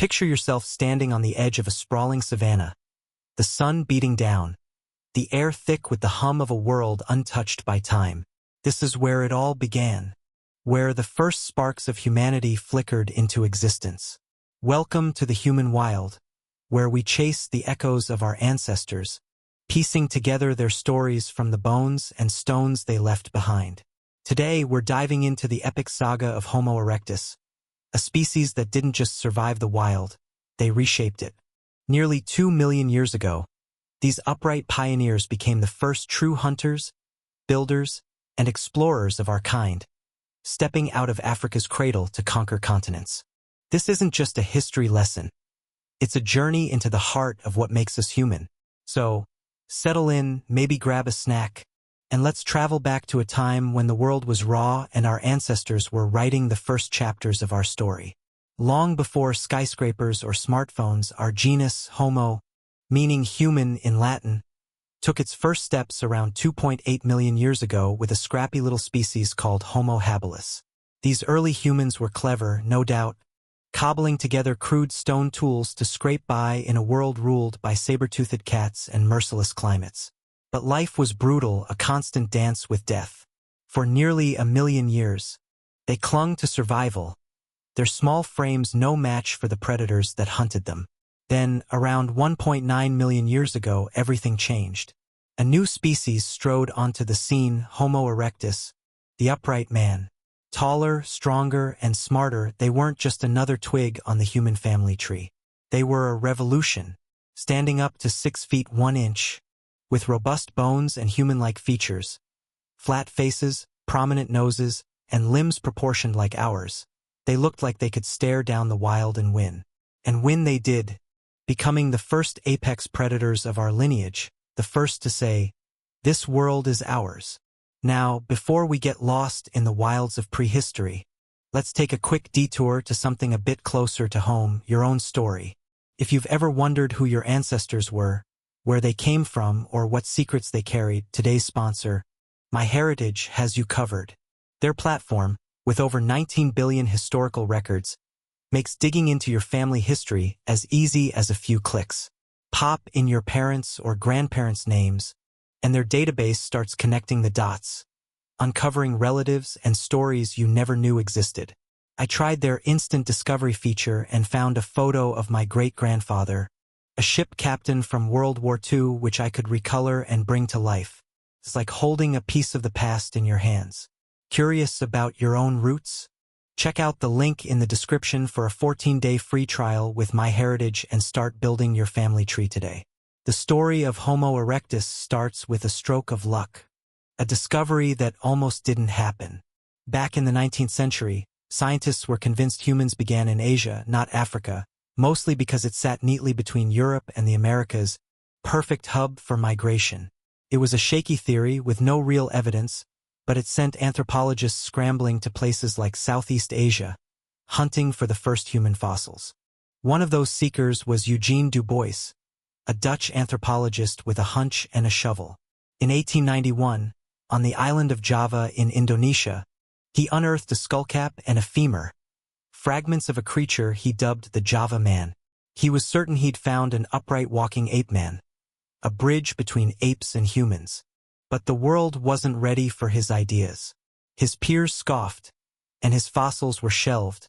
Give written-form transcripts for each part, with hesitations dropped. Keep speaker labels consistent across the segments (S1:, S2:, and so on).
S1: Picture yourself standing on the edge of a sprawling savanna, the sun beating down, the air thick with the hum of a world untouched by time. This is where it all began, where the first sparks of humanity flickered into existence. Welcome to the human wild, where we chase the echoes of our ancestors, piecing together their stories from the bones and stones they left behind. Today, we're diving into the epic saga of Homo erectus, a species that didn't just survive the wild, they reshaped it. Nearly 2 million years ago, these upright pioneers became the first true hunters, builders, and explorers of our kind, stepping out of Africa's cradle to conquer continents. This isn't just a history lesson. It's a journey into the heart of what makes us human. So, settle in, maybe grab a snack, and let's travel back to a time when the world was raw and our ancestors were writing the first chapters of our story. Long before skyscrapers or smartphones, our genus Homo, meaning human in Latin, took its first steps around 2.8 million years ago with a scrappy little species called Homo habilis. These early humans were clever, no doubt, cobbling together crude stone tools to scrape by in a world ruled by saber-toothed cats and merciless climates. But life was brutal, a constant dance with death. For nearly 1 million years, they clung to survival, their small frames no match for the predators that hunted them. Then, around 1.9 million years ago, everything changed. A new species strode onto the scene, Homo erectus, the upright man. Taller, stronger, and smarter, they weren't just another twig on the human family tree. They were a revolution, standing up to 6 feet 1 inch, with robust bones and human-like features, flat faces, prominent noses, and limbs proportioned like ours. They looked like they could stare down the wild and win. And win they did, becoming the first apex predators of our lineage, the first to say, "This world is ours." Now, before we get lost in the wilds of prehistory, let's take a quick detour to something a bit closer to home, your own story. If you've ever wondered who your ancestors were, where they came from, or what secrets they carried, today's sponsor, MyHeritage, has you covered. Their platform, with over 19 billion historical records, makes digging into your family history as easy as a few clicks. Pop in your parents' or grandparents' names, and their database starts connecting the dots, uncovering relatives and stories you never knew existed. I tried their instant discovery feature and found a photo of my great-grandfather, a ship captain from World War II which I could recolor and bring to life. It's like holding a piece of the past in your hands. Curious about your own roots? Check out the link in the description for a 14-day free trial with MyHeritage and start building your family tree today. The story of Homo erectus starts with a stroke of luck, a discovery that almost didn't happen. Back in the 19th century, scientists were convinced humans began in Asia, not Africa, mostly because it sat neatly between Europe and the Americas, perfect hub for migration. It was a shaky theory with no real evidence, but it sent anthropologists scrambling to places like Southeast Asia, hunting for the first human fossils. One of those seekers was Eugene Du Bois, a Dutch anthropologist with a hunch and a shovel. In 1891, on the island of Java in Indonesia, he unearthed a skullcap and a femur, fragments of a creature he dubbed the Java Man. He was certain he'd found an upright walking ape man, a bridge between apes and humans. But the world wasn't ready for his ideas. His peers scoffed, and his fossils were shelved,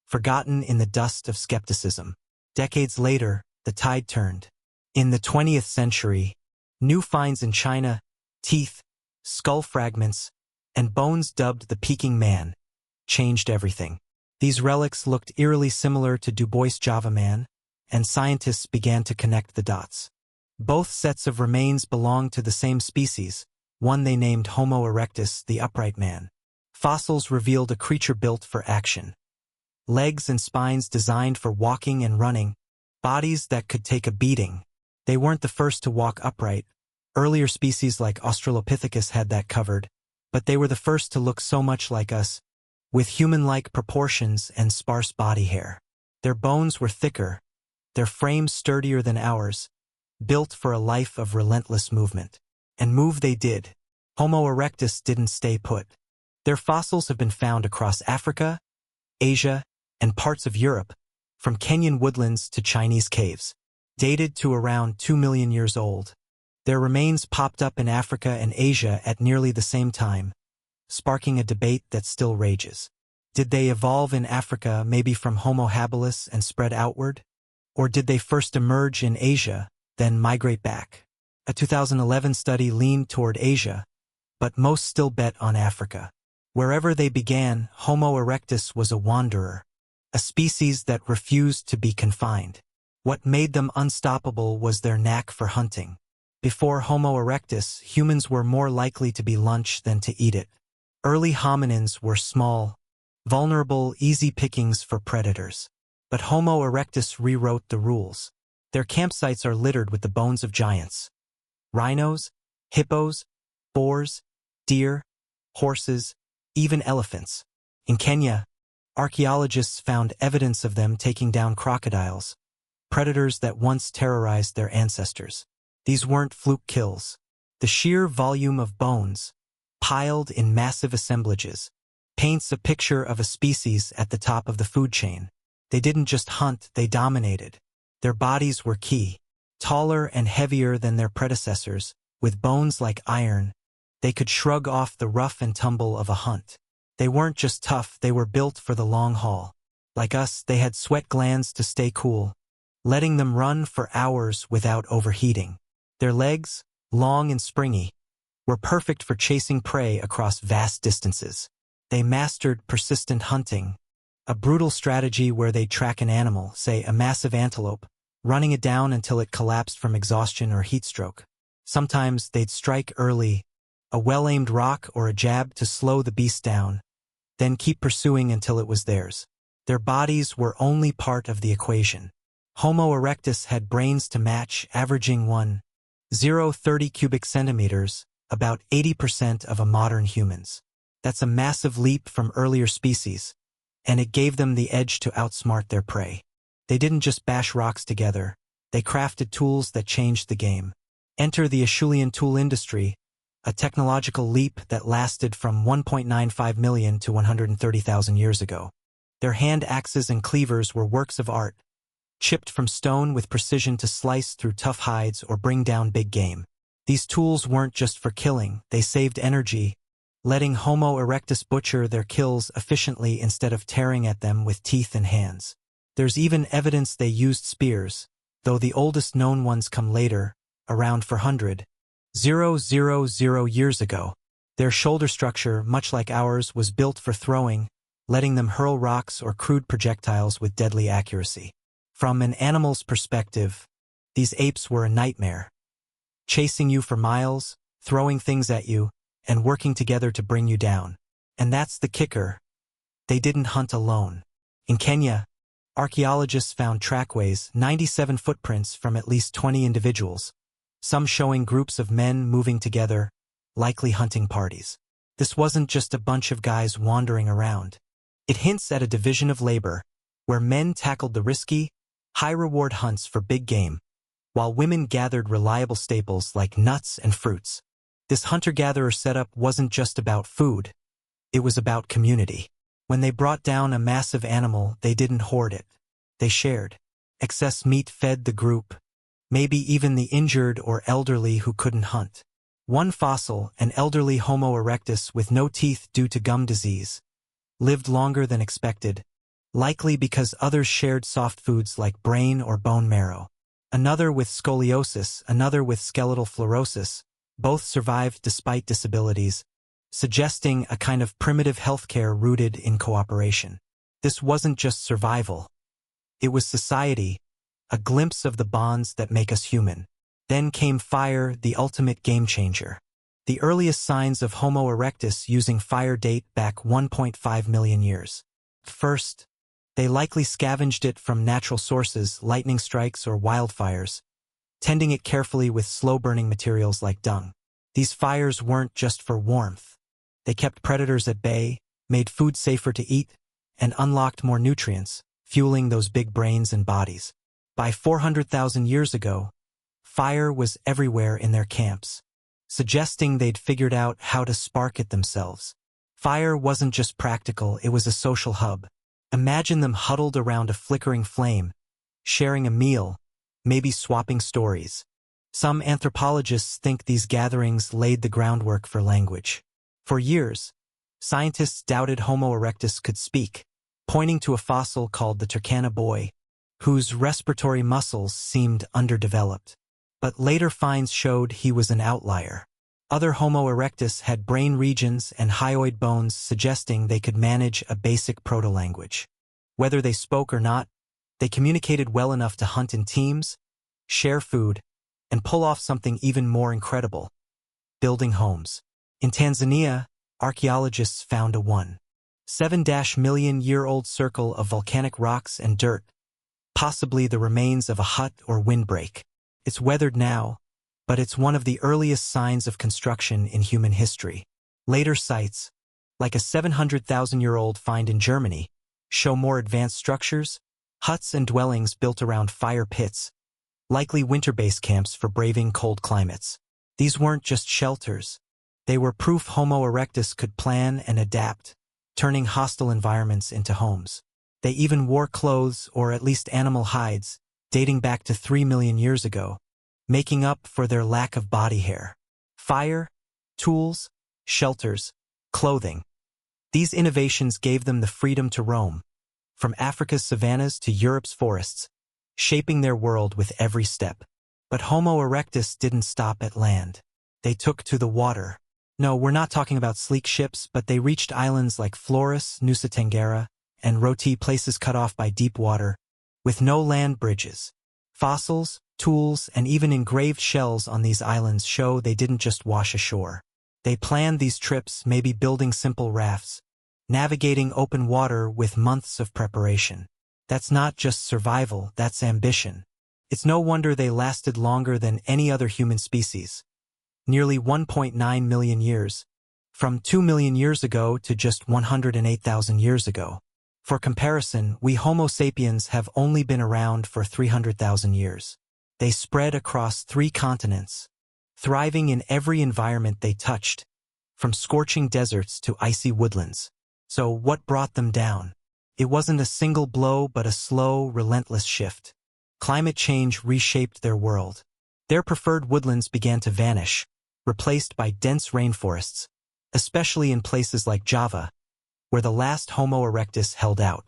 S1: forgotten in the dust of skepticism. Decades later, the tide turned. In the 20th century, new finds in China, teeth, skull fragments, and bones dubbed the Peking Man, changed everything. These relics looked eerily similar to Du Bois' Java Man, and scientists began to connect the dots. Both sets of remains belonged to the same species, one they named Homo erectus, the upright man. Fossils revealed a creature built for action. Legs and spines designed for walking and running, bodies that could take a beating. They weren't the first to walk upright. Earlier species like Australopithecus had that covered, but they were the first to look so much like us, with human-like proportions and sparse body hair. Their bones were thicker, their frames sturdier than ours, built for a life of relentless movement. And move they did. Homo erectus didn't stay put. Their fossils have been found across Africa, Asia, and parts of Europe, from Kenyan woodlands to Chinese caves. Dated to around 2 million years old. Their remains popped up in Africa and Asia at nearly the same time, sparking a debate that still rages. Did they evolve in Africa, maybe from Homo habilis, and spread outward? Or did they first emerge in Asia, then migrate back? A 2011 study leaned toward Asia, but most still bet on Africa. Wherever they began, Homo erectus was a wanderer, a species that refused to be confined. What made them unstoppable was their knack for hunting. Before Homo erectus, humans were more likely to be lunch than to eat it. Early hominins were small, vulnerable, easy pickings for predators. But Homo erectus rewrote the rules. Their campsites are littered with the bones of giants. Rhinos, hippos, boars, deer, horses, even elephants. In Kenya, archaeologists found evidence of them taking down crocodiles, predators that once terrorized their ancestors. These weren't fluke kills. The sheer volume of bones, piled in massive assemblages, paints a picture of a species at the top of the food chain. They didn't just hunt, they dominated. Their bodies were key. Taller and heavier than their predecessors, with bones like iron, they could shrug off the rough and tumble of a hunt. They weren't just tough, they were built for the long haul. Like us, they had sweat glands to stay cool, letting them run for hours without overheating. Their legs, long and springy, were perfect for chasing prey across vast distances. They mastered persistent hunting, a brutal strategy where they'd track an animal, say a massive antelope, running it down until it collapsed from exhaustion or heat stroke. Sometimes they'd strike early, a well-aimed rock or a jab to slow the beast down, then keep pursuing until it was theirs. Their bodies were only part of the equation. Homo erectus had brains to match, averaging 1.030 cubic centimeters, about 80% of a modern human's. That's a massive leap from earlier species, and it gave them the edge to outsmart their prey. They didn't just bash rocks together, they crafted tools that changed the game. Enter the Acheulean tool industry, a technological leap that lasted from 1.95 million to 130,000 years ago. Their hand axes and cleavers were works of art, chipped from stone with precision to slice through tough hides or bring down big game. These tools weren't just for killing, they saved energy, letting Homo erectus butcher their kills efficiently instead of tearing at them with teeth and hands. There's even evidence they used spears, though the oldest known ones come later, around 400,000 years ago. Their shoulder structure, much like ours, was built for throwing, letting them hurl rocks or crude projectiles with deadly accuracy. From an animal's perspective, these apes were a nightmare, chasing you for miles, throwing things at you, and working together to bring you down. And that's the kicker. They didn't hunt alone. In Kenya, archaeologists found trackways, 97 footprints from at least 20 individuals, some showing groups of men moving together, likely hunting parties. This wasn't just a bunch of guys wandering around. It hints at a division of labor, where men tackled the risky, high-reward hunts for big game, while women gathered reliable staples like nuts and fruits. This hunter-gatherer setup wasn't just about food, it was about community. When they brought down a massive animal, they didn't hoard it. They shared. Excess meat fed the group, maybe even the injured or elderly who couldn't hunt. One fossil, an elderly Homo erectus with no teeth due to gum disease, lived longer than expected, likely because others shared soft foods like brain or bone marrow. Another with scoliosis, another with skeletal fluorosis, both survived despite disabilities, suggesting a kind of primitive healthcare rooted in cooperation. This wasn't just survival. It was society, a glimpse of the bonds that make us human. Then came fire, the ultimate game changer. The earliest signs of Homo erectus using fire date back 1.5 million years. First, they likely scavenged it from natural sources, lightning strikes or wildfires, tending it carefully with slow-burning materials like dung. These fires weren't just for warmth. They kept predators at bay, made food safer to eat, and unlocked more nutrients, fueling those big brains and bodies. By 400,000 years ago, fire was everywhere in their camps, suggesting they'd figured out how to spark it themselves. Fire wasn't just practical, it was a social hub, Imagine them huddled around a flickering flame, sharing a meal, maybe swapping stories. Some anthropologists think these gatherings laid the groundwork for language. For years, scientists doubted Homo erectus could speak, pointing to a fossil called the Turkana boy, whose respiratory muscles seemed underdeveloped. But later finds showed he was an outlier. Other Homo erectus had brain regions and hyoid bones suggesting they could manage a basic proto-language. Whether they spoke or not, they communicated well enough to hunt in teams, share food, and pull off something even more incredible: building homes. In Tanzania, archaeologists found a 1.7-million-year-old circle of volcanic rocks and dirt, possibly the remains of a hut or windbreak. It's weathered now, but it's one of the earliest signs of construction in human history. Later sites, like a 700,000-year-old find in Germany, show more advanced structures, huts and dwellings built around fire pits, likely winter base camps for braving cold climates. These weren't just shelters. They were proof Homo erectus could plan and adapt, turning hostile environments into homes. They even wore clothes, or at least animal hides, dating back to 3 million years ago, making up for their lack of body hair. Fire, tools, shelters, clothing. These innovations gave them the freedom to roam, from Africa's savannas to Europe's forests, shaping their world with every step. But Homo erectus didn't stop at land. They took to the water. No, we're not talking about sleek ships, but they reached islands like Flores, Nusa Tenggara, and Roti, places cut off by deep water, with no land bridges. Fossils, tools, and even engraved shells on these islands show they didn't just wash ashore. They planned these trips, maybe building simple rafts, navigating open water with months of preparation. That's not just survival, that's ambition. It's no wonder they lasted longer than any other human species. Nearly 1.9 million years, from 2 million years ago to just 108,000 years ago. For comparison, we Homo sapiens have only been around for 300,000 years. They spread across 3 continents, thriving in every environment they touched, from scorching deserts to icy woodlands. So what brought them down? It wasn't a single blow, but a slow, relentless shift. Climate change reshaped their world. Their preferred woodlands began to vanish, replaced by dense rainforests, especially in places like Java, where the last Homo erectus held out.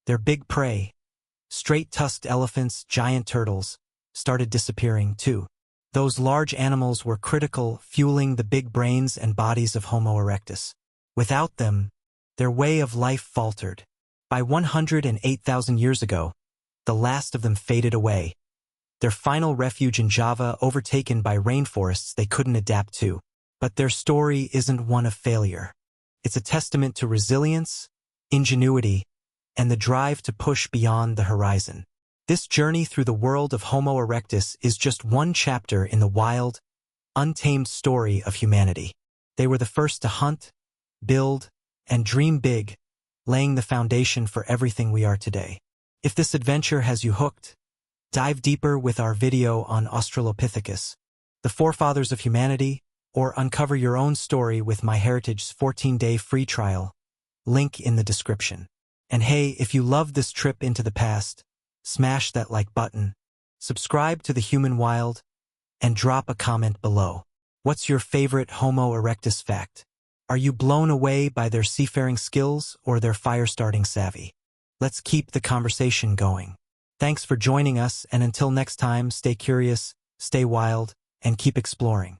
S1: Their big prey, straight-tusked elephants, giant turtles, started disappearing too. Those large animals were critical, fueling the big brains and bodies of Homo erectus. Without them, their way of life faltered. By 108,000 years ago, the last of them faded away, their final refuge in Java overtaken by rainforests they couldn't adapt to. But their story isn't one of failure. It's a testament to resilience, ingenuity, and the drive to push beyond the horizon. This journey through the world of Homo erectus is just one chapter in the wild, untamed story of humanity. They were the first to hunt, build, and dream big, laying the foundation for everything we are today. If this adventure has you hooked, dive deeper with our video on Australopithecus, the forefathers of humanity, or uncover your own story with MyHeritage's 14-day free trial, link in the description. And hey, if you loved this trip into the past, smash that like button, subscribe to The Human Wild, and drop a comment below. What's your favorite Homo erectus fact? Are you blown away by their seafaring skills or their fire-starting savvy? Let's keep the conversation going. Thanks for joining us, and until next time, stay curious, stay wild, and keep exploring.